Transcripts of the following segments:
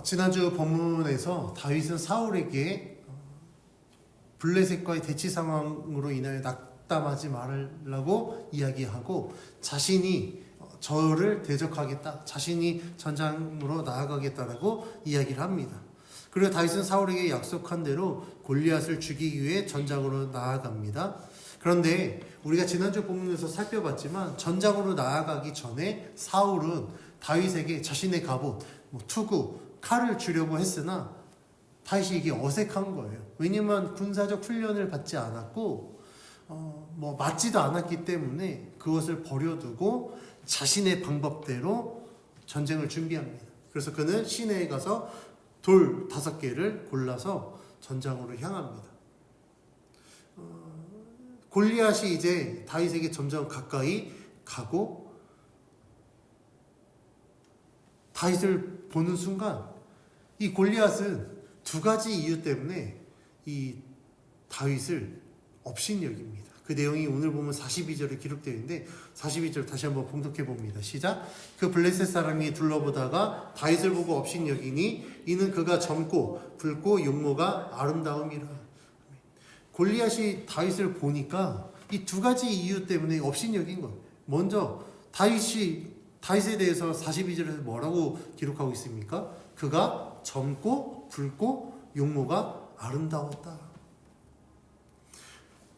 지난주 본문에서 다윗은 사울에게 블레셋과의 대치 상황으로 인하여 낙담하지 말라고 이야기하고 자신이 저를 대적하겠다, 자신이 전장으로 나아가겠다라고 이야기를 합니다. 그리고 다윗은 사울에게 약속한 대로 골리앗을 죽이기 위해 전장으로 나아갑니다. 그런데 우리가 지난주 본문에서 살펴봤지만 전장으로 나아가기 전에 사울은 다윗에게 자신의 갑옷, 투구, 칼을 주려고 했으나 다윗이 이게 어색한 거예요. 왜냐면 군사적 훈련을 받지 않았고 맞지도 않았기 때문에 그것을 버려두고 자신의 방법대로 전쟁을 준비합니다. 그래서 그는 시내에 가서 돌 5개를 골라서 전장으로 향합니다. 골리앗이 이제 다윗에게 점점 가까이 가고 다윗을 보는 순간 이 골리앗은 2가지 이유 때문에 이 다윗을 업신여깁니다. 그 내용이 오늘 보면 42절에 기록되어 있는데 42절 다시 한번 봉독해 봅니다. 시작. 그 블레셋 사람이 둘러보다가 다윗을 보고 업신여기니 이는 그가 젊고 붉고 용모가 아름다움이라. 골리앗이 다윗을 보니까 이 2가지 이유 때문에 업신여긴 거예요. 먼저 다윗에 대해서 42절에서 뭐라고 기록하고 있습니까? 그가 젊고 붉고 용모가 아름다웠다.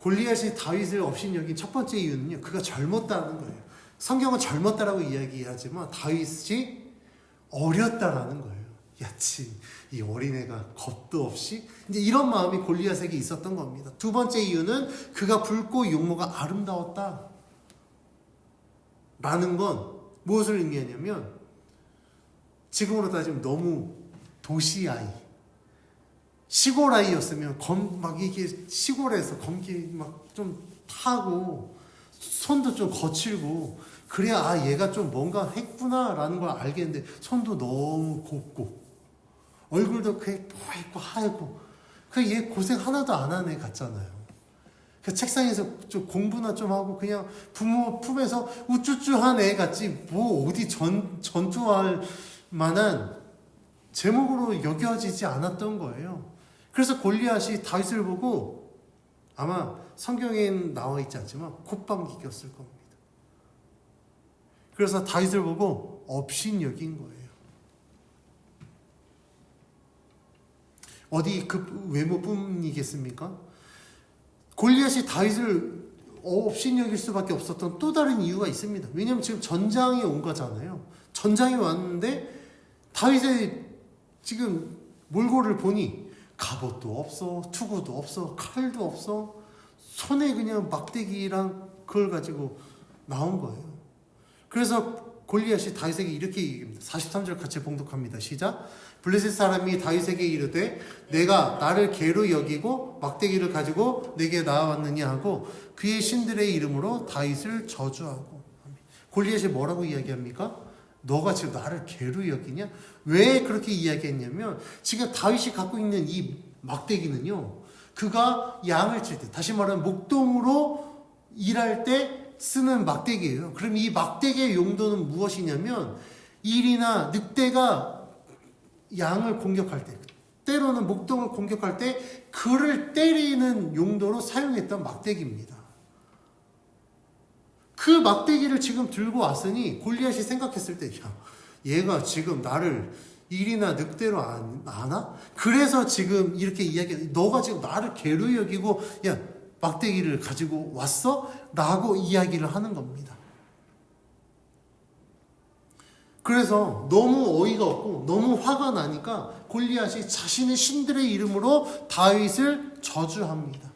골리앗이 다윗을 업신여긴 첫 번째 이유는요, 그가 젊었다는 거예요. 성경은 젊었다라고 이야기하지만 다윗이 어렸다라는 거예요. 야치, 이 어린애가 겁도 없이 이제 이런 마음이 골리앗에게 있었던 겁니다. 2번째 이유는 그가 붉고 용모가 아름다웠다 라는 건 무엇을 의미하냐면 지금으로 따지면 너무 도시 아이, 시골 아이였으면 막 이게 시골에서 검기 막 좀 타고 손도 좀 거칠고 그래야 얘가 좀 뭔가 했구나라는 걸 알겠는데 손도 너무 곱고 얼굴도 그게 뽀얗고 하얗고 얘 고생 하나도 안 한 애 같잖아요. 그 책상에서 좀 공부나 좀 하고 그냥 부모 품에서 우쭈쭈한 애 같지 뭐 어디 전투할 만한 제목으로 여겨지지 않았던 거예요. 그래서 골리앗이 다윗을 보고 아마 성경에는 나와 있지 않지만 콧방귀 꼈을 겁니다. 그래서 다윗을 보고 업신여긴 거예요. 어디 그 외모뿐이겠습니까? 골리앗이 다윗을 업신여길 수밖에 없었던 또 다른 이유가 있습니다. 왜냐하면 지금 전장에 온 거잖아요. 전장에 왔는데 다윗의 지금 몰골을 보니 갑옷도 없어, 투구도 없어, 칼도 없어, 손에 그냥 막대기랑 그걸 가지고 나온 거예요. 그래서 골리앗이 다윗에게 이렇게 얘기합니다. 43절 같이 봉독합니다. 시작. 블레셋 사람이 다윗에게 이르되 내가 나를 개로 여기고 막대기를 가지고 내게 나아왔느냐 하고 그의 신들의 이름으로 다윗을 저주하고. 골리앗이 뭐라고 이야기합니까? 너가 지금 나를 개로 여기냐? 왜 그렇게 이야기했냐면 지금 다윗이 갖고 있는 이 막대기는요, 그가 양을 칠 때, 다시 말하면 목동으로 일할 때 쓰는 막대기예요. 그럼 이 막대기의 용도는 무엇이냐면 일이나 늑대가 양을 공격할 때, 때로는 목동을 공격할 때 그를 때리는 용도로 사용했던 막대기입니다. 그 막대기를 지금 들고 왔으니 골리앗이 생각했을 때 얘가 지금 나를 일이나 늑대로 아나? 그래서 지금 이렇게 이야기해. 너가 지금 나를 개로 여기고 막대기를 가지고 왔어? 라고 이야기를 하는 겁니다. 그래서 너무 어이가 없고 너무 화가 나니까 골리앗이 자신의 신들의 이름으로 다윗을 저주합니다.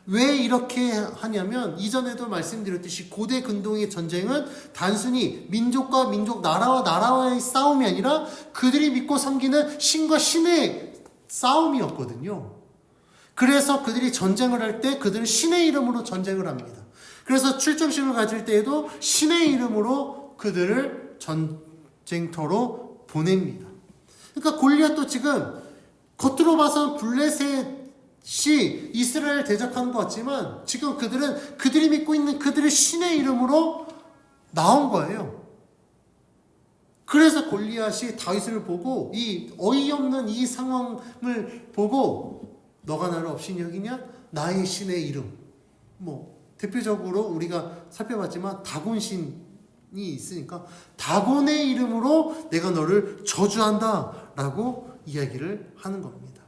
왜 이렇게 하냐면 이전에도 말씀드렸듯이 고대 근동의 전쟁은 단순히 민족과 민족, 나라와 나라와의 싸움이 아니라 그들이 믿고 섬기는 신과 신의 싸움이었거든요. 그래서 그들이 전쟁을 할 때 그들은 신의 이름으로 전쟁을 합니다. 그래서 출정식을 가질 때에도 신의 이름으로 그들을 전쟁터로 보냅니다. 그러니까 골리앗도 지금 겉으로 봐서 블레셋이 이스라엘 대적하는 것 같지만 지금 그들은 그들이 믿고 있는 그들의 신의 이름으로 나온 거예요. 그래서 골리앗이 다윗을 보고 이 어이없는 이 상황을 보고 너가 나를 없인 여기냐? 나의 신의 이름. 대표적으로 우리가 살펴봤지만 다곤신이 있으니까 다곤의 이름으로 내가 너를 저주한다 라고 이야기를 하는 겁니다.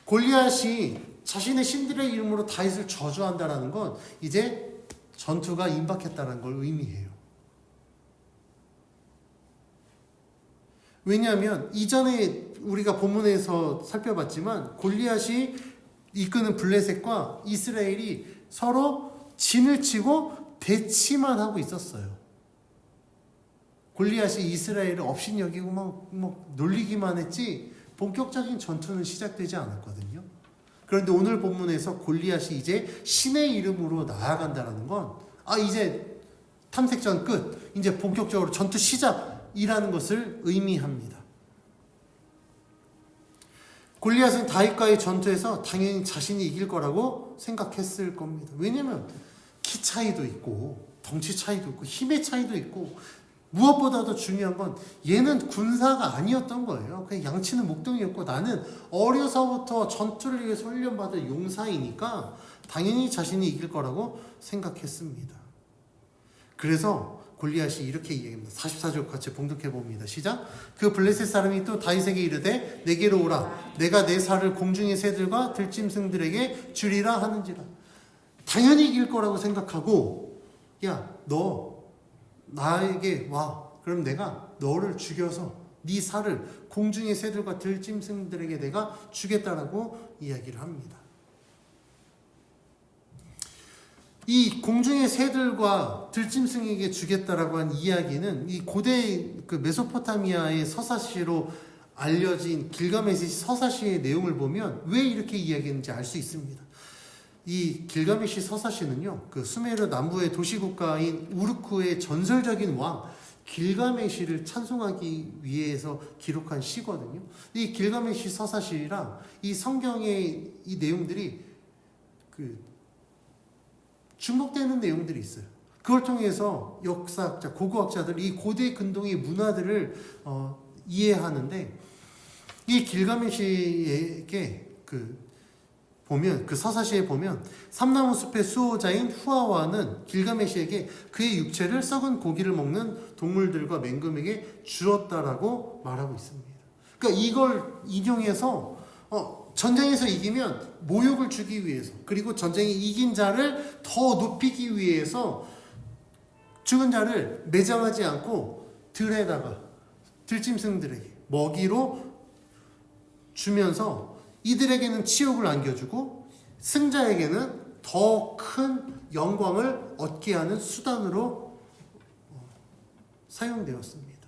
골리앗이 자신의 신들의 이름으로 다윗을 저주한다라는 건 이제 전투가 임박했다는 걸 의미해요. 왜냐하면 이전에 우리가 본문에서 살펴봤지만 골리앗이 이끄는 블레셋과 이스라엘이 서로 진을 치고 대치만 하고 있었어요. 골리앗이 이스라엘을 업신여기고 막 놀리기만 했지 본격적인 전투는 시작되지 않았거든요. 그런데 오늘 본문에서 골리앗이 이제 신의 이름으로 나아간다는 건 이제 탐색전 끝, 이제 본격적으로 전투 시작이라는 것을 의미합니다. 골리앗은 다윗과의 전투에서 당연히 자신이 이길 거라고 생각했을 겁니다. 왜냐하면 키 차이도 있고 덩치 차이도 있고 힘의 차이도 있고 무엇보다도 중요한 건 얘는 군사가 아니었던 거예요. 그냥 양치는 목동이었고 나는 어려서부터 전투를 위해서 훈련받은 용사이니까 당연히 자신이 이길 거라고 생각했습니다. 그래서 골리앗이 이렇게 이야기합니다. 44절 같이 봉독해 봅니다. 시작. 그 블레셋 사람이 또 다윗에게 이르되 내게로 오라. 내가 내 살을 공중의 새들과 들짐승들에게 주리라 하는지라. 당연히 이길 거라고 생각하고 야, 너 나에게 와. 그럼 내가 너를 죽여서 네 살을 공중의 새들과 들짐승들에게 내가 주겠다라고 이야기를 합니다. 이 공중의 새들과 들짐승에게 주겠다라고 한 이야기는 이 고대 그 메소포타미아의 서사시로 알려진 길가메시 서사시의 내용을 보면 왜 이렇게 이야기했는지 알 수 있습니다. 이 길가메시 서사시는요, 그 수메르 남부의 도시국가인 우르크의 전설적인 왕 길가메시를 찬송하기 위해서 기록한 시거든요. 이 길가메시 서사시랑 이 성경의 이 내용들이 중복되는 내용들이 있어요. 그걸 통해서 역사학자, 고고학자들이 이 고대 근동의 문화들을 이해하는데 이 길가메시에게 그 서사시에 보면 삼나무 숲의 수호자인 후아와는 길가메시에게 그의 육체를 썩은 고기를 먹는 동물들과 맹금에게 주었다라고 말하고 있습니다. 그러니까 이걸 인용해서 전쟁에서 이기면 모욕을 주기 위해서, 그리고 전쟁에 이긴 자를 더 높이기 위해서 죽은 자를 매장하지 않고 들에다가 들짐승들에게 먹이로 주면서 이들에게는 치욕을 안겨주고 승자에게는 더 큰 영광을 얻게 하는 수단으로 사용되었습니다.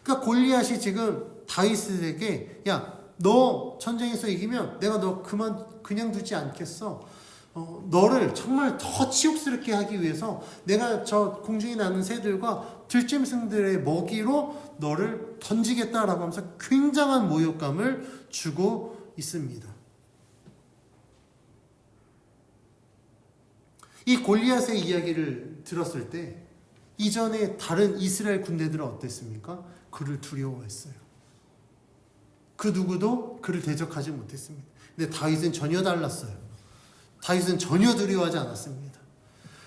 그러니까 골리앗이 지금 다윗에게 야, 너 전쟁에서 이기면 내가 너 그냥 두지 않겠어. 너를 정말 더 치욕스럽게 하기 위해서 내가 저 공중에 나는 새들과 들짐승들의 먹이로 너를 던지겠다라고 하면서 굉장한 모욕감을 주고 있습니다. 이 골리앗의 이야기를 들었을 때 이전에 다른 이스라엘 군대들은 어땠습니까? 그를 두려워했어요. 그 누구도 그를 대적하지 못했습니다. 근데 다윗은 전혀 달랐어요. 다윗은 전혀 두려워하지 않았습니다.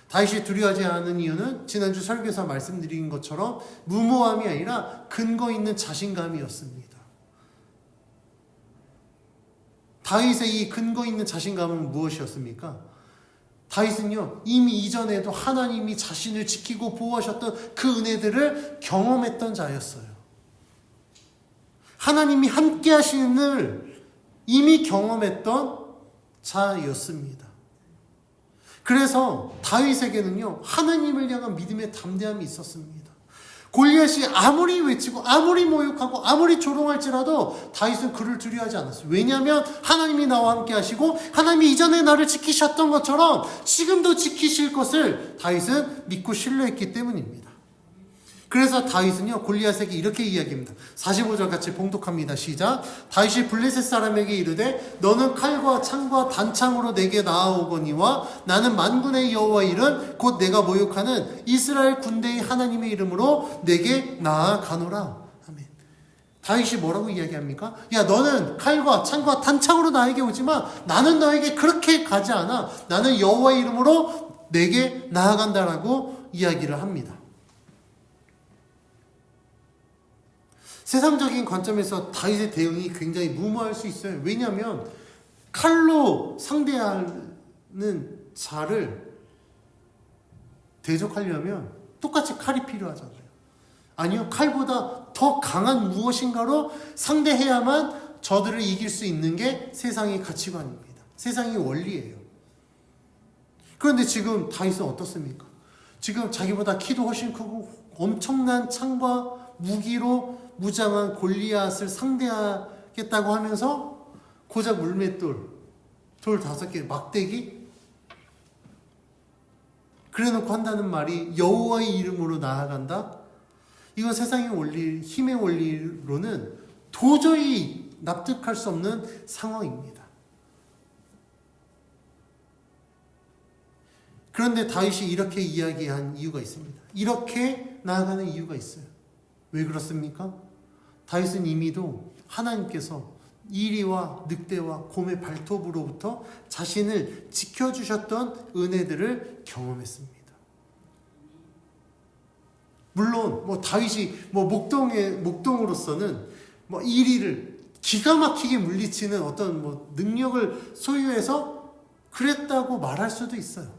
다윗이 두려워하지 않은 이유는 지난주 설교에서 말씀드린 것처럼 무모함이 아니라 근거 있는 자신감이었습니다. 다윗의 이 근거 있는 자신감은 무엇이었습니까? 다윗은요, 이미 이전에도 하나님이 자신을 지키고 보호하셨던 그 은혜들을 경험했던 자였어요. 하나님이 함께 하시는 이미 경험했던 자였습니다. 그래서 다윗에게는요, 하나님을 향한 믿음의 담대함이 있었습니다. 골리앗이 아무리 외치고 아무리 모욕하고 아무리 조롱할지라도 다윗은 그를 두려워하지 않았어요. 왜냐하면 하나님이 나와 함께 하시고 하나님이 이전에 나를 지키셨던 것처럼 지금도 지키실 것을 다윗은 믿고 신뢰했기 때문입니다. 그래서 다윗은요 골리앗에게 이렇게 이야기합니다. 45절 같이 봉독합니다. 시작. 다윗이 블레셋 사람에게 이르되 너는 칼과 창과 단창으로 내게 나아오거니와 나는 만군의 여호와의 이름 곧 내가 모욕하는 이스라엘 군대의 하나님의 이름으로 내게 나아가노라. 아멘. 다윗이 뭐라고 이야기합니까? 야, 너는 칼과 창과 단창으로 나에게 오지만 나는 너에게 그렇게 가지 않아. 나는 여호와의 이름으로 내게 나아간다라고 이야기를 합니다. 세상적인 관점에서 다윗의 대응이 굉장히 무모할 수 있어요. 왜냐하면 칼로 상대하는 자를 대적하려면 똑같이 칼이 필요하잖아요. 아니요, 칼보다 더 강한 무엇인가로 상대해야만 저들을 이길 수 있는 게 세상의 가치관입니다. 세상의 원리예요. 그런데 지금 다윗은 어떻습니까? 지금 자기보다 키도 훨씬 크고 엄청난 창과 무기로 무장한 골리앗을 상대하겠다고 하면서 고작 물맷돌, 돌 5개, 막대기? 그래놓고 한다는 말이 여호와의 이름으로 나아간다? 이건 세상의 원리, 힘의 원리로는 도저히 납득할 수 없는 상황입니다. 그런데 다윗이 이렇게 이야기한 이유가 있습니다. 이렇게 나아가는 이유가 있어요. 왜 그렇습니까? 다윗은 이미도 하나님께서 이리와 늑대와 곰의 발톱으로부터 자신을 지켜주셨던 은혜들을 경험했습니다. 물론 다윗이 목동으로서는 이리를 기가 막히게 물리치는 어떤 능력을 소유해서 그랬다고 말할 수도 있어요.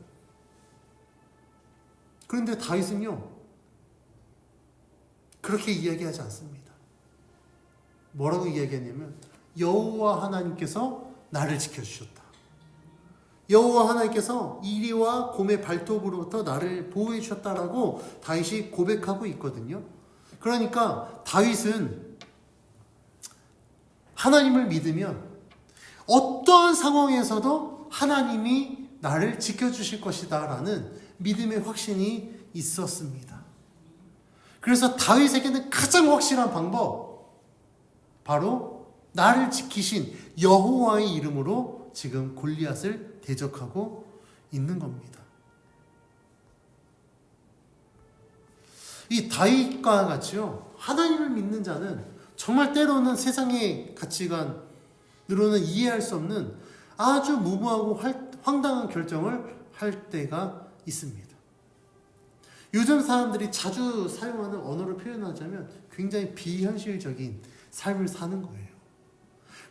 그런데 다윗은요 그렇게 이야기하지 않습니다. 뭐라고 이야기하냐면 여호와 하나님께서 나를 지켜주셨다. 여호와 하나님께서 이리와 곰의 발톱으로부터 나를 보호해 주셨다라고 다윗이 고백하고 있거든요. 그러니까 다윗은 하나님을 믿으면 어떠한 상황에서도 하나님이 나를 지켜주실 것이다 라는 믿음의 확신이 있었습니다. 그래서 다윗에게는 가장 확실한 방법, 바로 나를 지키신 여호와의 이름으로 지금 골리앗을 대적하고 있는 겁니다. 이 다윗과 같이요, 하나님을 믿는 자는 정말 때로는 세상의 가치관으로는 이해할 수 없는 아주 무모하고 황당한 결정을 할 때가 있습니다. 요즘 사람들이 자주 사용하는 언어를 표현하자면 굉장히 비현실적인 삶을 사는 거예요.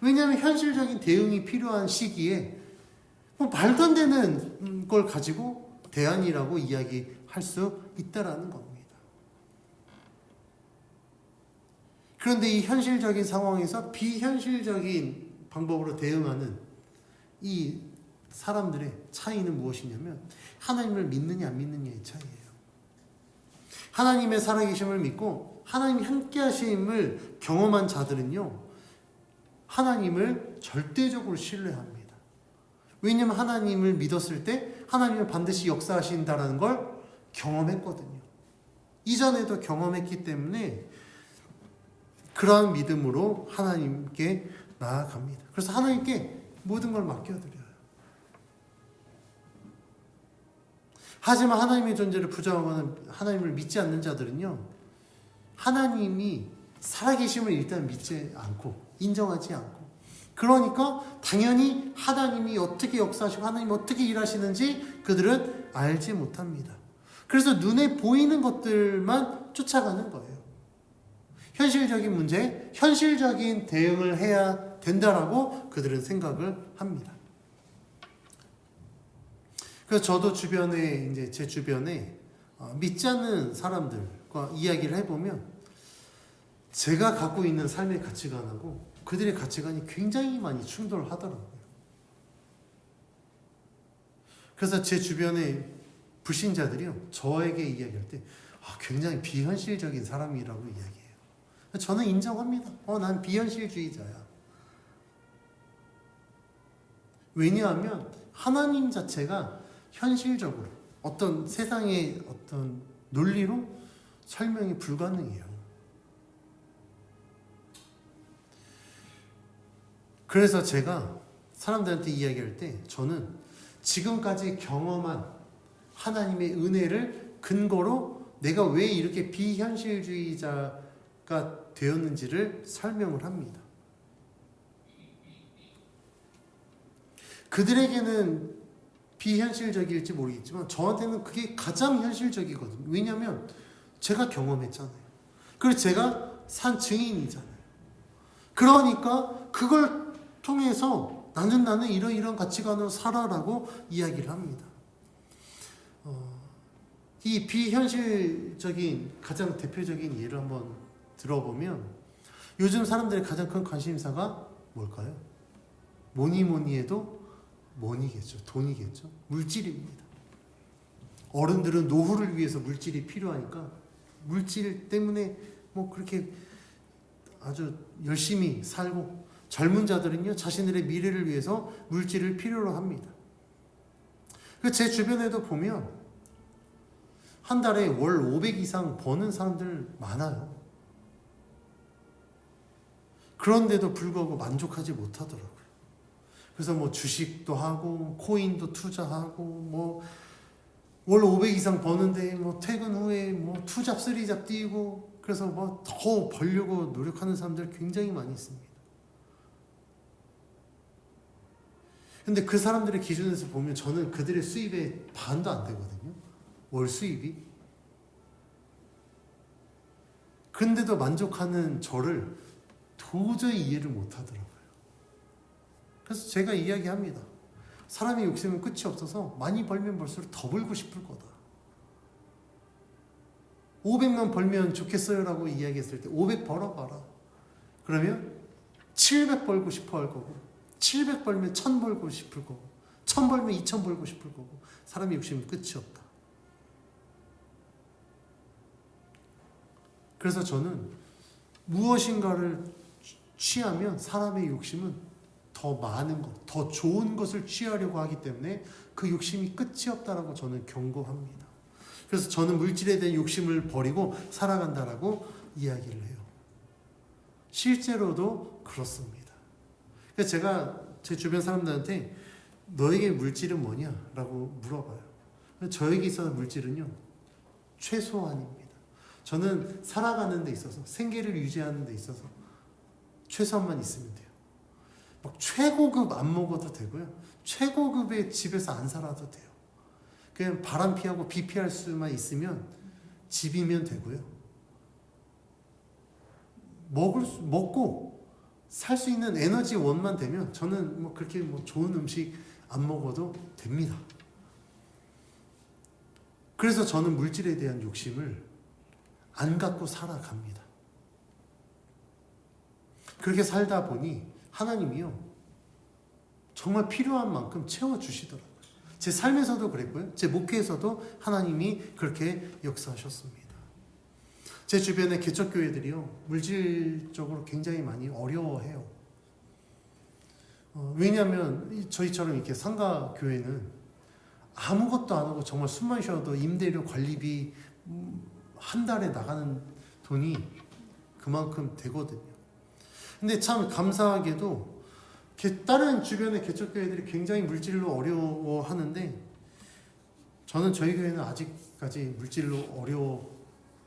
왜냐하면 현실적인 대응이 필요한 시기에 말도 안 되는 걸 가지고 대안이라고 이야기할 수 있다라는 겁니다. 그런데 이 현실적인 상황에서 비현실적인 방법으로 대응하는 이 사람들의 차이는 무엇이냐면 하나님을 믿느냐 안 믿느냐의 차이예요. 하나님의 살아계심을 믿고 하나님이 함께 하심을 경험한 자들은요 하나님을 절대적으로 신뢰합니다. 왜냐하면 하나님을 믿었을 때 하나님은 반드시 역사하신다는 걸 경험했거든요. 이전에도 경험했기 때문에 그러한 믿음으로 하나님께 나아갑니다. 그래서 하나님께 모든 걸 맡겨드려요. 하지만 하나님의 존재를 부정하거나 하나님을 믿지 않는 자들은요 하나님이 살아계심을 일단 믿지 않고 인정하지 않고, 그러니까 당연히 하나님이 어떻게 역사하시고 하나님이 어떻게 일하시는지 그들은 알지 못합니다. 그래서 눈에 보이는 것들만 쫓아가는 거예요. 현실적인 문제, 현실적인 대응을 해야 된다라고 그들은 생각을 합니다. 그래서 저도 제 주변에 믿지 않는 사람들과 이야기를 해보면 제가 갖고 있는 삶의 가치관하고 그들의 가치관이 굉장히 많이 충돌하더라고요. 그래서 제 주변의 불신자들이요 저에게 이야기할 때 굉장히 비현실적인 사람이라고 이야기해요. 저는 인정합니다. 난 비현실주의자야. 왜냐하면 하나님 자체가 현실적으로 어떤 세상의 어떤 논리로 설명이 불가능해요. 그래서 제가 사람들한테 이야기할 때 저는 지금까지 경험한 하나님의 은혜를 근거로 내가 왜 이렇게 비현실주의자가 되었는지를 설명을 합니다. 그들에게는 비현실적일지 모르겠지만 저한테는 그게 가장 현실적이거든요. 왜냐하면 제가 경험했잖아요. 그리고 제가 산 증인이잖아요. 그러니까 그걸 통해서 나는 이런 가치관으로 살아라고 이야기를 합니다. 이 비현실적인 가장 대표적인 예를 한번 들어보면 요즘 사람들의 가장 큰 관심사가 뭘까요? 뭐니 해도 머니겠죠. 돈이겠죠. 물질입니다. 어른들은 노후를 위해서 물질이 필요하니까 물질 때문에 뭐 그렇게 아주 열심히 살고, 젊은 자들은요 자신들의 미래를 위해서 물질을 필요로 합니다. 제 주변에도 보면 한 달에 월 500 이상 버는 사람들 많아요. 그런데도 불구하고 만족하지 못하더라고요. 그래서 뭐 주식도 하고 코인도 투자하고 뭐 월 500 이상 버는데 뭐 퇴근 후에 뭐 투잡 쓰리잡 뛰고, 그래서 뭐 더 벌려고 노력하는 사람들 굉장히 많이 있습니다. 근데 그 사람들의 기준에서 보면 저는 그들의 수입의 반도 안 되거든요. 월 수입이. 근데도 만족하는 저를 도저히 이해를 못 하더라고요. 그래서 제가 이야기합니다. 사람의 욕심은 끝이 없어서 많이 벌면 벌수록 더 벌고 싶을 거다. 500만 벌면 좋겠어요 라고 이야기했을 때 500 벌어봐라. 그러면 700 벌고 싶어 할 거고, 700 벌면 1000 벌고 싶을 거고, 1000 벌면 2000 벌고 싶을 거고, 사람의 욕심은 끝이 없다. 그래서 저는 무엇인가를 취하면 사람의 욕심은 더 많은 것, 더 좋은 것을 취하려고 하기 때문에 그 욕심이 끝이 없다라고 저는 경고합니다. 그래서 저는 물질에 대한 욕심을 버리고 살아간다라고 이야기를 해요. 실제로도 그렇습니다. 그래서 제가 제 주변 사람들한테 너에게 물질은 뭐냐라고 물어봐요. 저에게 있어서 물질은요 최소한입니다. 저는 살아가는 데 있어서, 생계를 유지하는 데 있어서 최소한만 있으면 돼요. 막 최고급 안 먹어도 되고요. 최고급의 집에서 안 살아도 돼요. 그냥 바람 피하고 비 피할 수만 있으면 집이면 되고요. 먹고 살 수 있는 에너지 원만 되면 저는 뭐 그렇게 뭐 좋은 음식 안 먹어도 됩니다. 그래서 저는 물질에 대한 욕심을 안 갖고 살아갑니다. 그렇게 살다 보니 하나님이요 정말 필요한 만큼 채워주시더라고요. 제 삶에서도 그랬고요. 제 목회에서도 하나님이 그렇게 역사하셨습니다. 제 주변의 개척교회들이요 물질적으로 굉장히 많이 어려워해요. 왜냐하면 저희처럼 이렇게 상가교회는 아무것도 안 하고 정말 숨만 쉬어도 임대료 관리비 한 달에 나가는 돈이 그만큼 되거든요. 근데 참 감사하게도 다른 주변의 개척교회들이 굉장히 물질로 어려워하는데 저는 저희 교회는 아직까지 물질로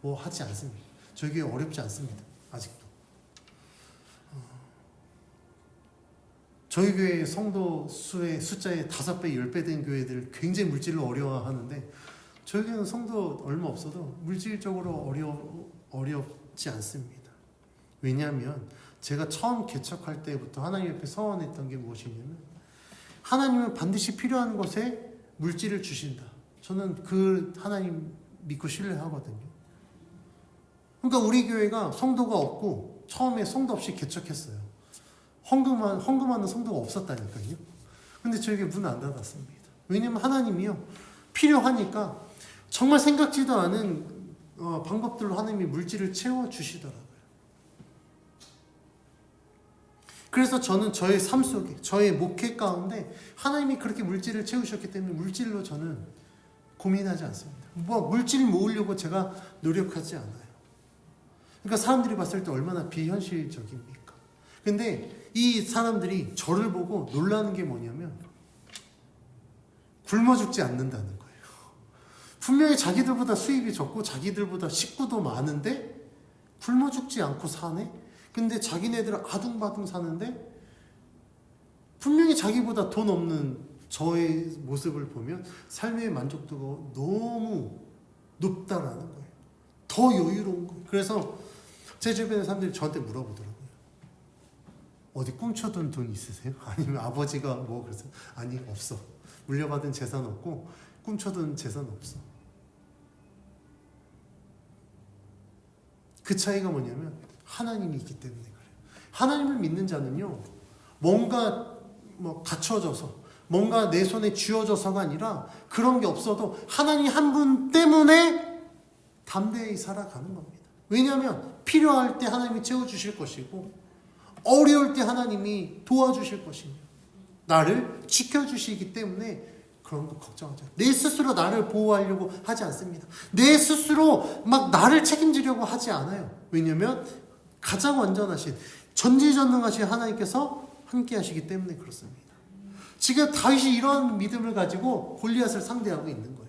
어려워하지 않습니다. 저희 교회 어렵지 않습니다. 아직도. 저희 교회 성도 수의 숫자의 5배, 10배 된 교회들 굉장히 물질로 어려워하는데 저희 교회는 성도 얼마 없어도 물질적으로 어렵지 않습니다. 왜냐하면 제가 처음 개척할 때부터 하나님 앞에 서원했던 게 무엇이냐면 하나님은 반드시 필요한 것에 물질을 주신다. 저는 그 하나님 믿고 신뢰하거든요. 그러니까 우리 교회가 성도가 없고 처음에 성도 없이 개척했어요. 헌금하는 성도가 없었다니까요. 근데 저에게 문 안 닫았습니다. 왜냐면 하나님이요 필요하니까 정말 생각지도 않은 방법들로 하나님이 물질을 채워주시더라고요. 그래서 저는 저의 삶 속에, 저의 목회 가운데 하나님이 그렇게 물질을 채우셨기 때문에 물질로 저는 고민하지 않습니다. 뭐 물질 모으려고 제가 노력하지 않아요. 그러니까 사람들이 봤을 때 얼마나 비현실적입니까? 근데 이 사람들이 저를 보고 놀라는 게 뭐냐면 굶어 죽지 않는다는 거예요. 분명히 자기들보다 수입이 적고 자기들보다 식구도 많은데 굶어 죽지 않고 사네? 근데 자기네들은 아둥바둥 사는데 분명히 자기보다 돈 없는 저의 모습을 보면 삶의 만족도가 너무 높다라는 거예요. 더 여유로운 거예요. 그래서 제 주변의 사람들이 저한테 물어보더라고요. 어디 꿈쳐둔 돈 있으세요? 아니면 아버지가 뭐 그래서 아니 없어. 물려받은 재산 없고 꿈쳐둔 재산 없어. 그 차이가 뭐냐면 하나님이 있기 때문에 그래요. 하나님을 믿는 자는요, 뭔가 뭐 갖춰져서 뭔가 내 손에 쥐어져서가 아니라 그런 게 없어도 하나님 한 분 때문에 담대히 살아가는 겁니다. 왜냐하면 필요할 때 하나님이 채워주실 것이고 어려울 때 하나님이 도와주실 것이며 나를 지켜주시기 때문에 그런 거 걱정하지 않아요. 내 스스로 나를 보호하려고 하지 않습니다. 내 스스로 막 나를 책임지려고 하지 않아요. 왜냐하면 가장 완전하신 전지전능하신 하나님께서 함께 하시기 때문에 그렇습니다. 지금 다윗이 이런 믿음을 가지고 골리앗을 상대하고 있는 거예요.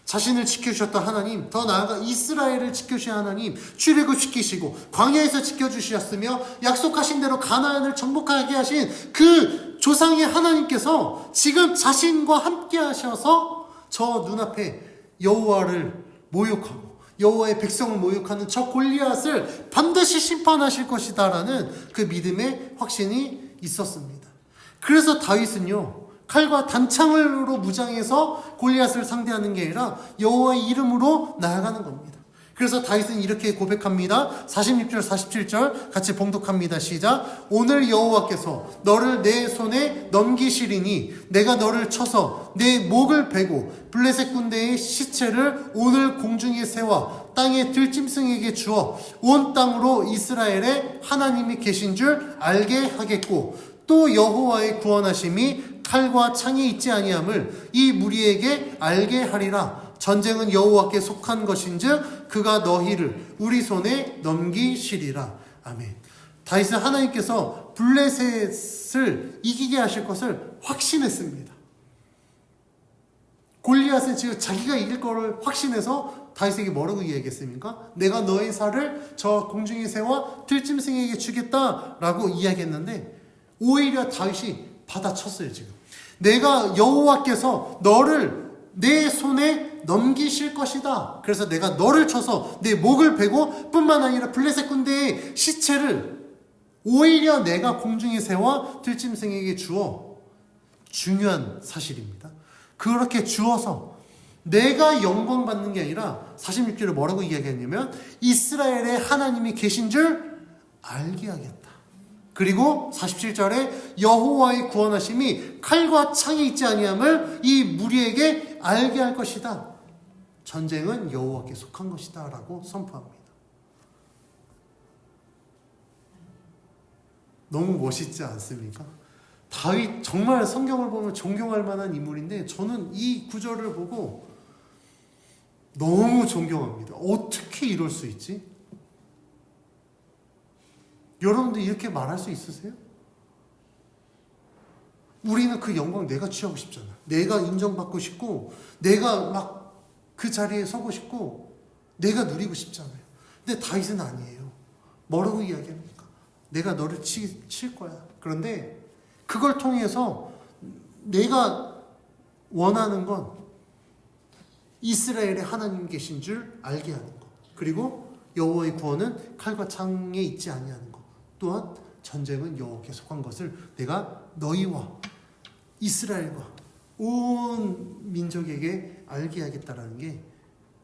자신을 지켜주셨던 하나님, 더 나아가 이스라엘을 지켜주신 하나님, 출애굽시키시고 광야에서 지켜주셨으며 약속하신 대로 가나안을 정복하게 하신 그 조상의 하나님께서 지금 자신과 함께 하셔서 저 눈앞에 여호와를 모욕하고 여호와의 백성을 모욕하는 저 골리앗을 반드시 심판하실 것이다라는 그 믿음의 확신이 있었습니다. 그래서 다윗은요, 칼과 단창으로 무장해서 골리앗을 상대하는 게 아니라 여호와의 이름으로 나아가는 겁니다. 그래서 다윗은 이렇게 고백합니다. 46절 47절 같이 봉독합니다. 시작. 오늘 여호와께서 너를 내 손에 넘기시리니 내가 너를 쳐서 내 목을 베고 블레셋 군대의 시체를 오늘 공중에 세워 땅의 들짐승에게 주어 온 땅으로 이스라엘에 하나님이 계신 줄 알게 하겠고 또 여호와의 구원하심이 칼과 창이 있지 아니함을 이 무리에게 알게 하리라. 전쟁은 여호와께 속한 것인즉 그가 너희를 우리 손에 넘기시리라. 아멘. 다윗은 하나님께서 블레셋을 이기게 하실 것을 확신했습니다. 골리앗은 지금 자기가 이길 거를 확신해서 다윗에게 뭐라고 이야기했습니까? 내가 너의 살을 저 공중에 세워 들짐승에게 주겠다라고 이야기했는데 오히려 다윗이 받아쳤어요. 지금 내가 여호와께서 너를 내 손에 넘기실 것이다. 그래서 내가 너를 쳐서 내 목을 베고 뿐만 아니라 블레셋 군대의 시체를 오히려 내가 공중에 세워 들짐승에게 주어 중요한 사실입니다. 그렇게 주어서 내가 영광 받는 게 아니라 46절에 뭐라고 이야기했냐면 이스라엘에 하나님이 계신 줄 알게 하겠다. 그리고 47절에 여호와의 구원하심이 칼과 창이 있지 아니함을 이 무리에게 알게 할 것이다. 전쟁은 여호와께 속한 것이다 라고 선포합니다. 너무 멋있지 않습니까? 다윗 정말 성경을 보면 존경할 만한 인물인데 저는 이 구절을 보고 너무 존경합니다. 어떻게 이럴 수 있지? 여러분들 이렇게 말할 수 있으세요? 우리는 그 영광 내가 취하고 싶잖아. 내가 인정받고 싶고 내가 막 그 자리에 서고 싶고 내가 누리고 싶잖아요. 근데 다윗은 아니에요. 뭐라고 이야기합니까? 내가 너를 칠 거야. 그런데 그걸 통해서 내가 원하는 건 이스라엘에 하나님 계신 줄 알게 하는 것. 그리고 여호와의 구원은 칼과 창에 있지 아니하는 것. 또한 전쟁은 여호와께 속한 것을 내가 너희와 이스라엘과 온 민족에게 알게 하겠다라는 게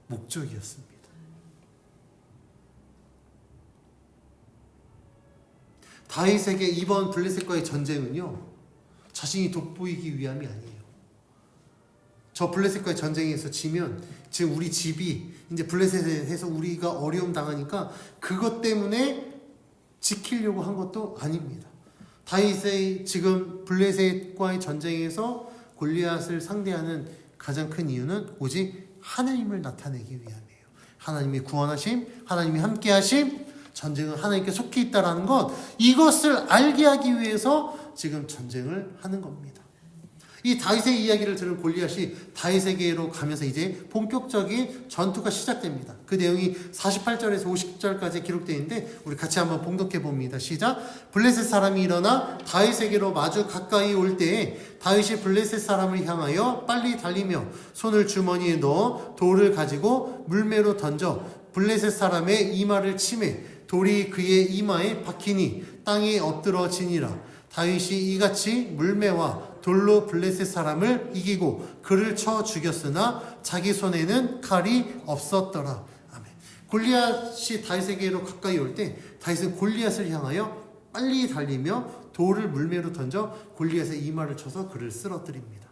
목적이었습니다. 다윗에게 이번 블레셋과의 전쟁은요, 자신이 돋보이기 위함이 아니에요. 저 블레셋과의 전쟁에서 지면 지금 우리 집이 이제 블레셋에서 우리가 어려움 당하니까 그것 때문에 지키려고 한 것도 아닙니다. 다윗의 지금 블레셋과의 전쟁에서 골리앗을 상대하는 가장 큰 이유는 오직 하나님을 나타내기 위함이에요. 하나님의 구원하심, 하나님이 함께하심, 전쟁은 하나님께 속해 있다라는 것, 이것을 알게 하기 위해서 지금 전쟁을 하는 겁니다. 이 다윗의 이야기를 들은 골리앗이 다윗에게로 가면서 이제 본격적인 전투가 시작됩니다. 그 내용이 48절에서 50절까지 기록되어 있는데 우리 같이 한번 봉독해 봅니다. 시작. 블레셋 사람이 일어나 다윗에게로 마주 가까이 올 때에 다윗이 블레셋 사람을 향하여 빨리 달리며 손을 주머니에 넣어 돌을 가지고 물매로 던져 블레셋 사람의 이마를 치매 돌이 그의 이마에 박히니 땅에 엎드러지니라. 다윗이 이같이 물매와 돌로 블레셋 사람을 이기고 그를 쳐 죽였으나 자기 손에는 칼이 없었더라. 아멘. 골리앗이 다윗에게로 가까이 올 때 다윗은 골리앗을 향하여 빨리 달리며 돌을 물매로 던져 골리앗의 이마를 쳐서 그를 쓰러뜨립니다.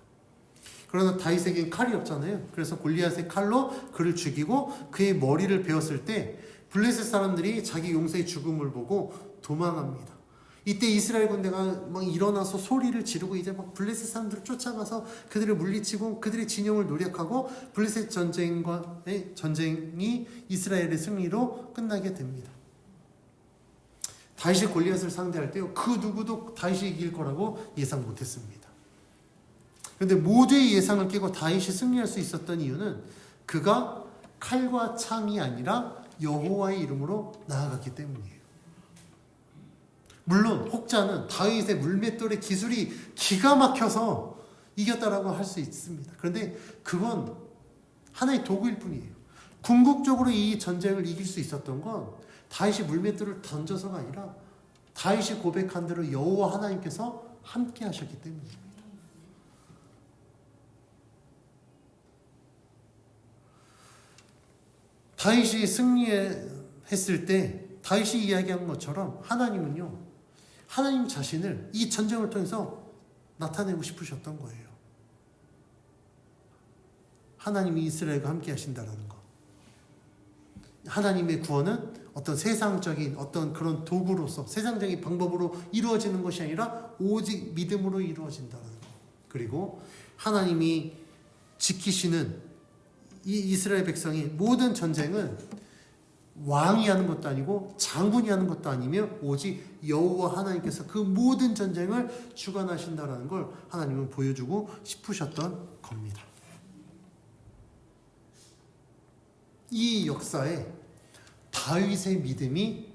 그러나 다윗에겐 칼이 없잖아요. 그래서 골리앗의 칼로 그를 죽이고 그의 머리를 베었을 때 블레셋 사람들이 자기 용사의 죽음을 보고 도망합니다. 이때 이스라엘 군대가 막 일어나서 소리를 지르고 이제 막 블레셋 사람들을 쫓아가서 그들을 물리치고 그들의 진영을 노력하고 블레셋 전쟁이 이스라엘의 승리로 끝나게 됩니다. 다윗이 골리앗을 상대할 때 그 누구도 다윗이 이길 거라고 예상 못했습니다. 그런데 모두의 예상을 깨고 다윗이 승리할 수 있었던 이유는 그가 칼과 창이 아니라 여호와의 이름으로 나아갔기 때문이에요. 물론 혹자는 다윗의 물맷돌의 기술이 기가 막혀서 이겼다라고 할 수 있습니다. 그런데 그건 하나의 도구일 뿐이에요. 궁극적으로 이 전쟁을 이길 수 있었던 건 다윗이 물맷돌을 던져서가 아니라 다윗이 고백한 대로 여호와 하나님께서 함께 하셨기 때문입니다. 다윗이 승리했을 때 다윗이 이야기한 것처럼 하나님은요, 하나님 자신을 이 전쟁을 통해서 나타내고 싶으셨던 거예요. 하나님이 이스라엘과 함께 하신다는 것. 하나님의 구원은 어떤 세상적인 어떤 그런 도구로서 세상적인 방법으로 이루어지는 것이 아니라 오직 믿음으로 이루어진다는 것. 그리고 하나님이 지키시는 이 이스라엘 백성이 모든 전쟁은 왕이 하는 것도 아니고 장군이 하는 것도 아니며 오직 여호와 하나님께서 그 모든 전쟁을 주관하신다는 걸 하나님은 보여주고 싶으셨던 겁니다. 이 역사에 다윗의 믿음이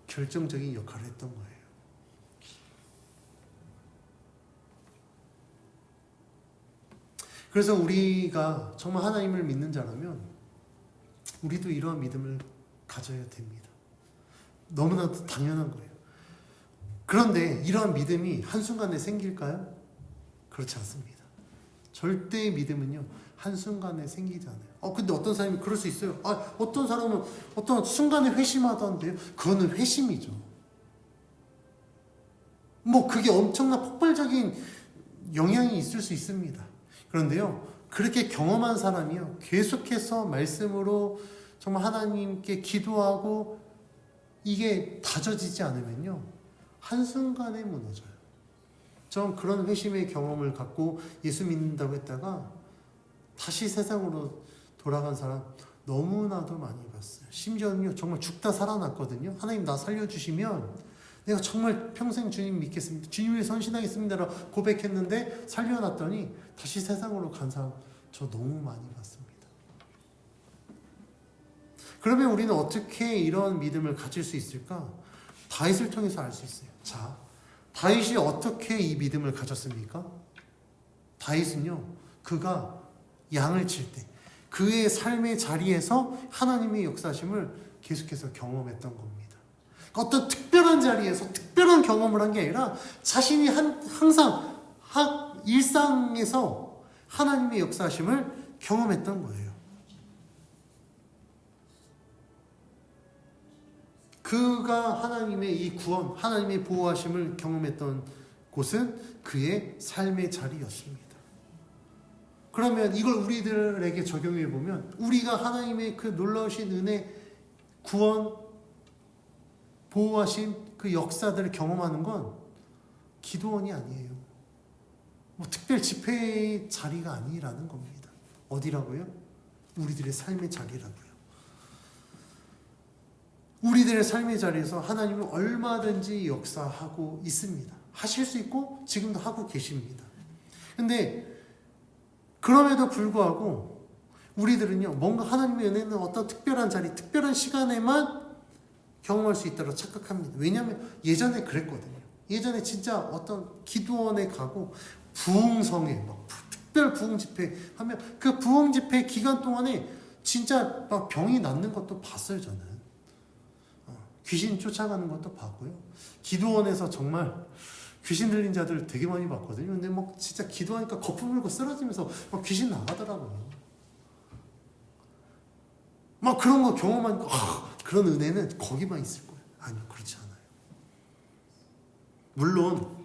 결정적인 역할을 했던 거예요. 그래서 우리가 정말 하나님을 믿는 자라면 우리도 이러한 믿음을 가져야 됩니다. 너무나도 당연한 거예요. 그런데 이러한 믿음이 한순간에 생길까요? 그렇지 않습니다. 절대의 믿음은요, 한순간에 생기지 않아요. 근데 어떤 사람이 그럴 수 있어요. 어떤 사람은 어떤 순간에 회심하던데요. 그거는 회심이죠. 그게 엄청난 폭발적인 영향이 있을 수 있습니다. 그런데요, 그렇게 경험한 사람이요, 계속해서 말씀으로 정말 하나님께 기도하고 이게 다져지지 않으면요, 한순간에 무너져요. 전 그런 회심의 경험을 갖고 예수 믿는다고 했다가 다시 세상으로 돌아간 사람 너무나도 많이 봤어요. 심지어는요, 정말 죽다 살아났거든요. 하나님 나 살려주시면 내가 정말 평생 주님 믿겠습니다. 주님을 선신하겠습니다라고 고백했는데 살려놨더니 다시 세상으로 간 사람 저 너무 많이 봤습니다. 그러면 우리는 어떻게 이런 믿음을 가질 수 있을까? 다윗을 통해서 알 수 있어요. 자, 다윗이 어떻게 이 믿음을 가졌습니까? 다윗은요, 그가 양을 칠 때 그의 삶의 자리에서 하나님의 역사심을 계속해서 경험했던 겁니다. 어떤 특별한 자리에서 특별한 경험을 한 게 아니라 자신이 항상 일상에서 하나님의 역사심을 경험했던 거예요. 그가 하나님의 이 구원, 하나님의 보호하심을 경험했던 곳은 그의 삶의 자리였습니다. 그러면 이걸 우리들에게 적용해 보면 우리가 하나님의 그 놀라우신 은혜, 구원, 보호하심 그 역사들을 경험하는 건 기도원이 아니에요. 뭐 특별 집회의 자리가 아니라는 겁니다. 어디라고요? 우리들의 삶의 자리라고요. 우리들의 삶의 자리에서 하나님은 얼마든지 역사하고 있습니다. 하실 수 있고 지금도 하고 계십니다. 근데 그럼에도 불구하고 우리들은요, 뭔가 하나님의 은혜는 어떤 특별한 자리, 특별한 시간에만 경험할 수 있다고 착각합니다. 왜냐하면 예전에 그랬거든요. 예전에 진짜 어떤 기도원에 가고 부흥성에 막 특별 부흥 집회 하면 그 부흥 집회 기간 동안에 진짜 막 병이 낫는 것도 봤어요, 저는. 귀신 쫓아가는 것도 봤고요. 기도원에서 정말 귀신 들린 자들 되게 많이 봤거든요. 근데 막 진짜 기도하니까 거품 물고 쓰러지면서 막 귀신 나가더라고요. 막 그런 거 경험하니까 그런 은혜는 거기만 있을 거예요. 아니요, 그렇지 않아요. 물론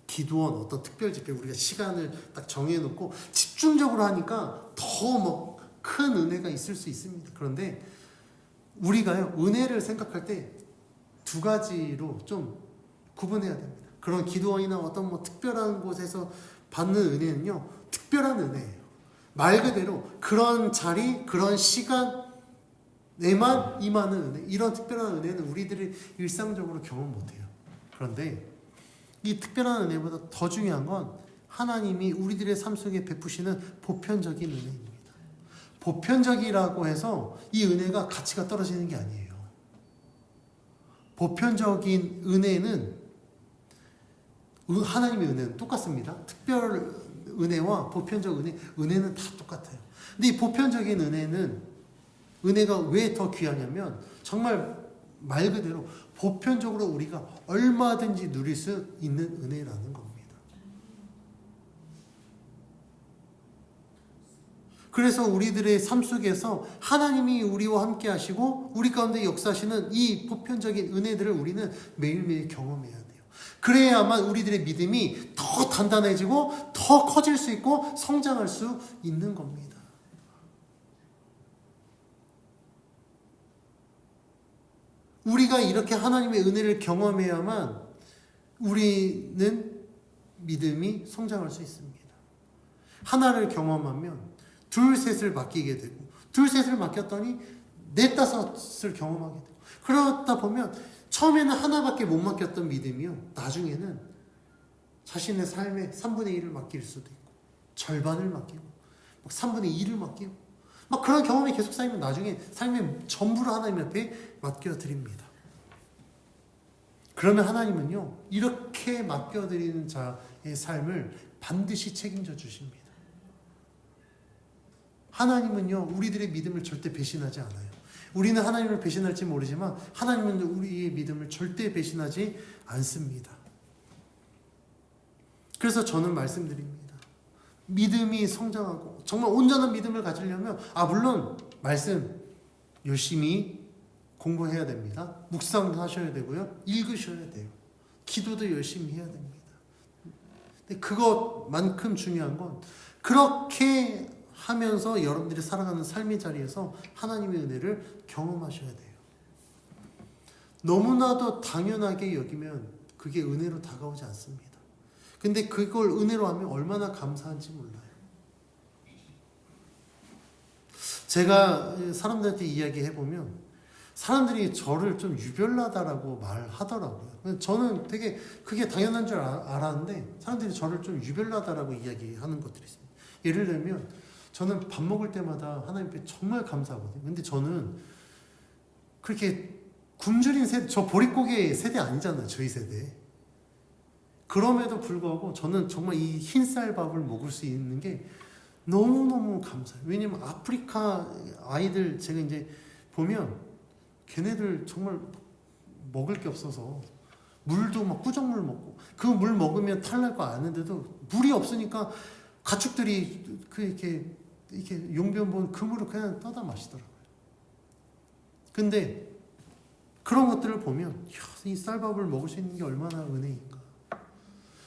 기도원 어떤 특별 집회 우리가 시간을 딱 정해놓고 집중적으로 하니까 더 뭐 큰 은혜가 있을 수 있습니다. 그런데 우리가요, 은혜를 생각할 때 두 가지로 좀 구분해야 됩니다. 그런 기도원이나 어떤 뭐 특별한 곳에서 받는 은혜는요, 특별한 은혜예요. 말 그대로 그런 자리, 그런 시간에만 임하는 은혜, 이런 특별한 은혜는 우리들이 일상적으로 경험 못해요. 그런데 이 특별한 은혜보다 더 중요한 건 하나님이 우리들의 삶 속에 베푸시는 보편적인 은혜입니다. 보편적이라고 해서 이 은혜가 가치가 떨어지는 게 아니에요. 보편적인 은혜는 하나님의 은혜는 똑같습니다. 특별 은혜와 보편적 은혜는 다 똑같아요. 근데 이 보편적인 은혜가 왜 더 귀하냐면 정말 말 그대로 보편적으로 우리가 얼마든지 누릴 수 있는 은혜라는 겁니다. 그래서 우리들의 삶 속에서 하나님이 우리와 함께 하시고 우리 가운데 역사하시는 이 보편적인 은혜들을 우리는 매일매일 경험해야 돼요. 그래야만 우리들의 믿음이 더 단단해지고 더 커질 수 있고 성장할 수 있는 겁니다. 우리가 이렇게 하나님의 은혜를 경험해야만 우리는 믿음이 성장할 수 있습니다. 하나를 경험하면 둘, 셋을 맡기게 되고 둘, 셋을 맡겼더니 넷, 다섯을 경험하게 되고 그러다 보면 처음에는 하나밖에 못 맡겼던 믿음이요, 나중에는 자신의 삶의 3분의 1을 맡길 수도 있고 절반을 맡기고 3분의 2를 맡기고 막 그런 경험이 계속 쌓이면 나중에 삶의 전부를 하나님 앞에 맡겨드립니다. 그러면 하나님은요, 이렇게 맡겨드리는 자의 삶을 반드시 책임져 주십니다. 하나님은요, 우리들의 믿음을 절대 배신하지 않아요. 우리는 하나님을 배신할지 모르지만 하나님은 우리의 믿음을 절대 배신하지 않습니다. 그래서 저는 말씀드립니다. 믿음이 성장하고 정말 온전한 믿음을 가지려면 물론 말씀 열심히 공부해야 됩니다. 묵상하셔야 되고요. 읽으셔야 돼요. 기도도 열심히 해야 됩니다. 근데 그것만큼 중요한 건 그렇게 하면서 여러분들이 살아가는 삶의 자리에서 하나님의 은혜를 경험하셔야 돼요. 너무나도 당연하게 여기면 그게 은혜로 다가오지 않습니다. 근데 그걸 은혜로 하면 얼마나 감사한지 몰라요. 제가 사람들한테 이야기해보면 사람들이 저를 좀 유별나다라고 말하더라고요. 저는 되게 그게 당연한 줄 알았는데 사람들이 저를 좀 유별나다라고 이야기하는 것들이 있습니다. 예를 들면 저는 밥 먹을 때마다 하나님께 정말 감사하거든요. 근데 저는 그렇게 굶주린 세대, 저 보릿고개 세대 아니잖아요. 저희 세대. 그럼에도 불구하고 저는 정말 이 흰쌀밥을 먹을 수 있는 게 너무너무 감사해요. 왜냐면 아프리카 아이들 제가 이제 보면 걔네들 정말 먹을 게 없어서 물도 막 꾸정물 먹고 그 물 먹으면 탈날 거 아는데도 물이 없으니까 가축들이 이렇게 용변 본 그 물을 그냥 떠다 마시더라고요. 근데 그런 것들을 보면 이 쌀밥을 먹을 수 있는 게 얼마나 은혜인가.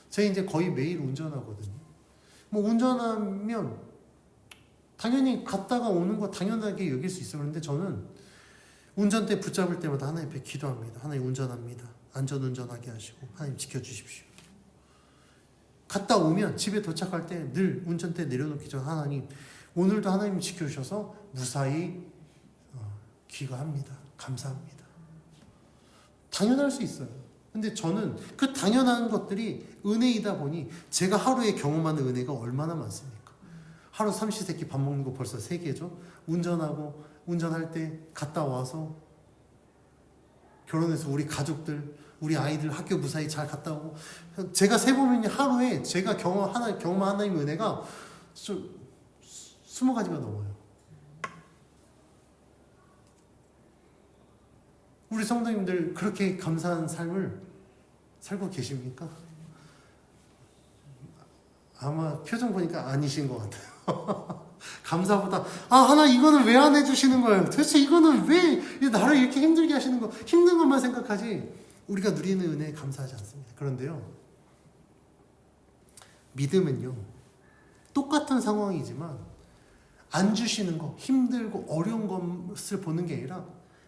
제가 이제 거의 매일 운전하거든요. 뭐 운전하면 당연히 갔다가 오는 거 당연하게 여길 수 있어요. 그런데 저는 운전대 붙잡을 때마다 하나님 앞에 기도합니다. 하나님 운전합니다. 안전운전하게 하시고 하나님 지켜주십시오. 갔다 오면 집에 도착할 때 늘 운전대 내려놓기 전 하나님, 오늘도 하나님 지켜주셔서 무사히 귀가합니다. 감사합니다. 당연할 수 있어요. 근데 저는 그 당연한 것들이 은혜이다 보니 제가 하루에 경험하는 은혜가 얼마나 많습니까? 하루 삼시세끼 밥 먹는 거 벌써 3개죠. 운전할 때 갔다 와서 결혼해서 우리 가족들, 우리 아이들 학교 무사히 잘 갔다 오고, 제가 세보면 하루에 제가 경험한 하나님의 은혜가 20가지가 넘어요. 우리 성도님들 그렇게 감사한 삶을 살고 계십니까? 아마 표정 보니까 아니신 것 같아요. 감사보다 하나님 이거는 왜 안 해주시는 거예요? 도대체 이거는 왜 나를 이렇게 힘들게 하시는 거, 힘든 것만 생각하지 우리가 누리는 은혜에 감사하지 않습니다. 그런데요, 믿음은요, 똑같은 상황이지만 안 주시는 거, 힘들고 어려운 것을 보는 게 아니라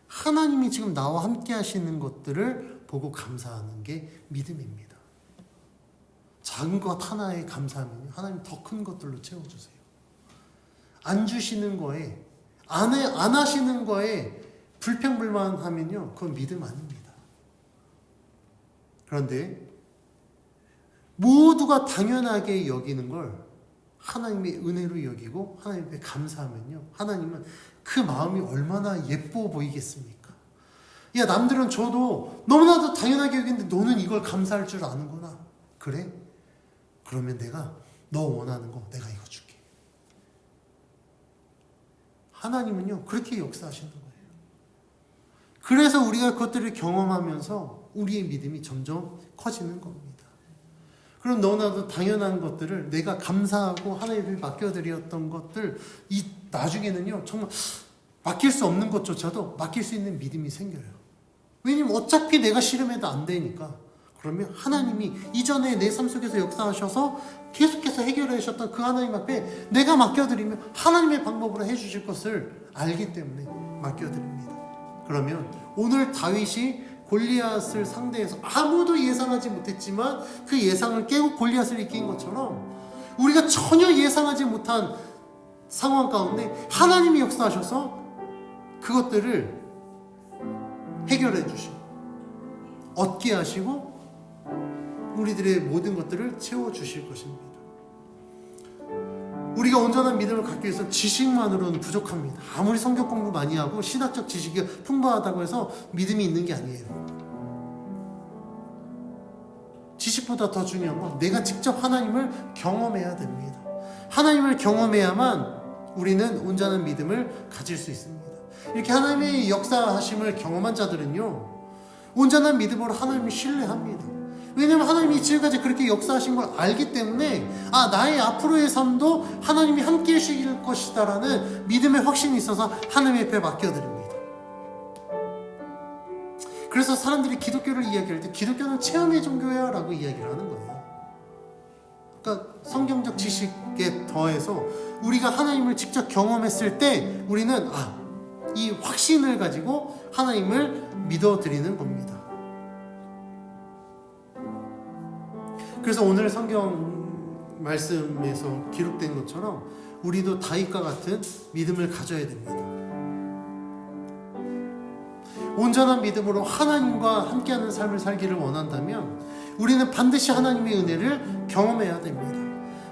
하나님이 지금 나와 함께 하시는 것들을 보고 감사하는 게 믿음입니다. 작은 것 하나에 감사하면 하나님 더 큰 것들로 채워주세요. 안 주시는 거에, 안 하시는 거에 불평불만하면요, 그건 믿음 아닙니다. 그런데 모두가 당연하게 여기는 걸 하나님의 은혜로 여기고 하나님께 감사하면요, 하나님은 그 마음이 얼마나 예뻐 보이겠습니까? 야, 남들은 줘도 너무나도 당연하게 여기는데 너는 이걸 감사할 줄 아는구나. 그래? 그러면 내가 너 원하는 거 내가 이거 줄게. 하나님은요, 그렇게 역사하시는 거예요. 그래서 우리가 그것들을 경험하면서 우리의 믿음이 점점 커지는 겁니다. 그럼 너무나도 당연한 것들을 내가 감사하고 하나님께 맡겨드렸던 것들, 나중에는요, 정말 맡길 수 없는 것조차도 맡길 수 있는 믿음이 생겨요. 왜냐면 어차피 내가 싫으면 안 되니까. 그러면 하나님이 이전에 내 삶 속에서 역사하셔서 계속해서 해결해 주셨던 그 하나님 앞에 내가 맡겨드리면 하나님의 방법으로 해주실 것을 알기 때문에 맡겨드립니다. 그러면 오늘 다윗이 골리앗을 상대해서 아무도 예상하지 못했지만 그 예상을 깨고 골리앗을 이긴 것처럼 우리가 전혀 예상하지 못한 상황 가운데 하나님이 역사하셔서 그것들을 해결해 주시고 얻게 하시고 우리들의 모든 것들을 채워주실 것입니다. 우리가 온전한 믿음을 갖기 위해서 지식만으로는 부족합니다. 아무리 성경 공부 많이 하고 신학적 지식이 풍부하다고 해서 믿음이 있는 게 아니에요. 지식보다 더 중요한 건 내가 직접 하나님을 경험해야 됩니다. 하나님을 경험해야만 우리는 온전한 믿음을 가질 수 있습니다. 이렇게 하나님의 역사하심을 경험한 자들은요, 온전한 믿음으로 하나님을 신뢰합니다. 왜냐하면 하나님이 지금까지 그렇게 역사하신 걸 알기 때문에 나의 앞으로의 삶도 하나님이 함께 하실 것이다 라는 믿음의 확신이 있어서 하나님 앞에 맡겨드립니다. 그래서 사람들이 기독교를 이야기할 때 기독교는 체험의 종교야 라고 이야기를 하는 거예요. 그러니까 성경적 지식에 더해서 우리가 하나님을 직접 경험했을 때 우리는 이 확신을 가지고 하나님을 믿어드리는 겁니다. 그래서 오늘 성경 말씀에서 기록된 것처럼 우리도 다윗과 같은 믿음을 가져야 됩니다. 온전한 믿음으로 하나님과 함께하는 삶을 살기를 원한다면 우리는 반드시 하나님의 은혜를 경험해야 됩니다.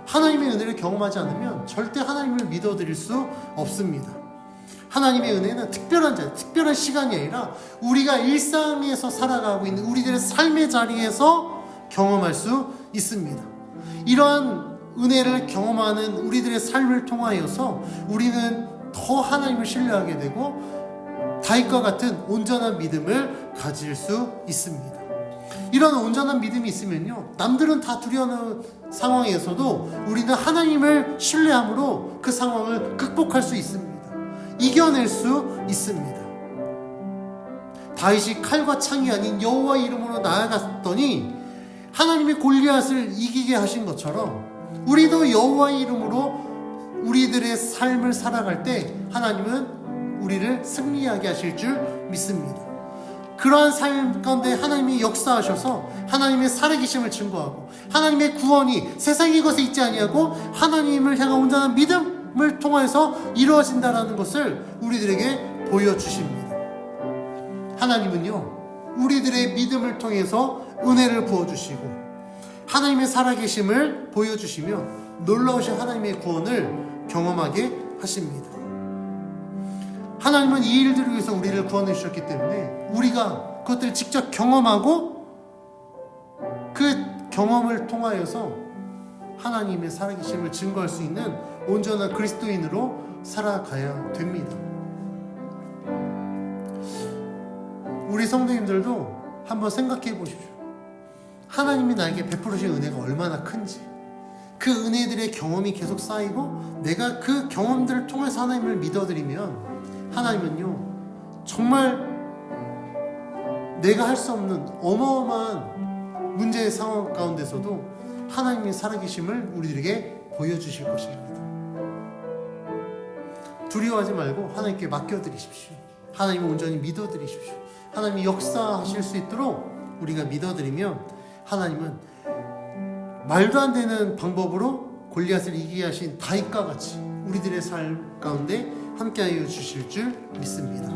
하나님의 은혜를 경험하지 않으면 절대 하나님을 믿어드릴 수 없습니다. 하나님의 은혜는 특별한 시간이 아니라 우리가 일상에서 살아가고 있는 우리들의 삶의 자리에서 경험할 수 있습니다. 이러한 은혜를 경험하는 우리들의 삶을 통하여서 우리는 더 하나님을 신뢰하게 되고 다윗과 같은 온전한 믿음을 가질 수 있습니다. 이런 온전한 믿음이 있으면요, 남들은 다 두려워하는 상황에서도 우리는 하나님을 신뢰함으로 그 상황을 극복할 수 있습니다. 이겨낼 수 있습니다. 다윗이 칼과 창이 아닌 여호와 이름으로 나아갔더니 하나님이 골리앗을 이기게 하신 것처럼 우리도 여호와의 이름으로 우리들의 삶을 살아갈 때 하나님은 우리를 승리하게 하실 줄 믿습니다. 그러한 삶 가운데 하나님이 역사하셔서 하나님의 살아계심을 증거하고 하나님의 구원이 세상의 것에 있지 아니하고 하나님을 향한 온전한 믿음을 통해서 이루어진다라는 것을 우리들에게 보여주십니다. 하나님은요, 우리들의 믿음을 통해서 은혜를 부어주시고 하나님의 살아계심을 보여주시며 놀라우신 하나님의 구원을 경험하게 하십니다. 하나님은 이 일들을 위해서 우리를 구원해 주셨기 때문에 우리가 그것들을 직접 경험하고 그 경험을 통하여서 하나님의 살아계심을 증거할 수 있는 온전한 그리스도인으로 살아가야 됩니다. 우리 성도님들도 한번 생각해 보십시오. 하나님이 나에게 베풀으신 은혜가 얼마나 큰지, 그 은혜들의 경험이 계속 쌓이고 내가 그 경험들을 통해서 하나님을 믿어드리면 하나님은요, 정말 내가 할 수 없는 어마어마한 문제의 상황 가운데서도 하나님의 살아계심을 우리들에게 보여주실 것입니다. 두려워하지 말고 하나님께 맡겨드리십시오. 하나님을 온전히 믿어드리십시오. 하나님이 역사하실 수 있도록 우리가 믿어드리면 하나님은 말도 안 되는 방법으로 골리앗을 이기게 하신 다윗과 같이 우리들의 삶 가운데 함께하여 주실 줄 믿습니다.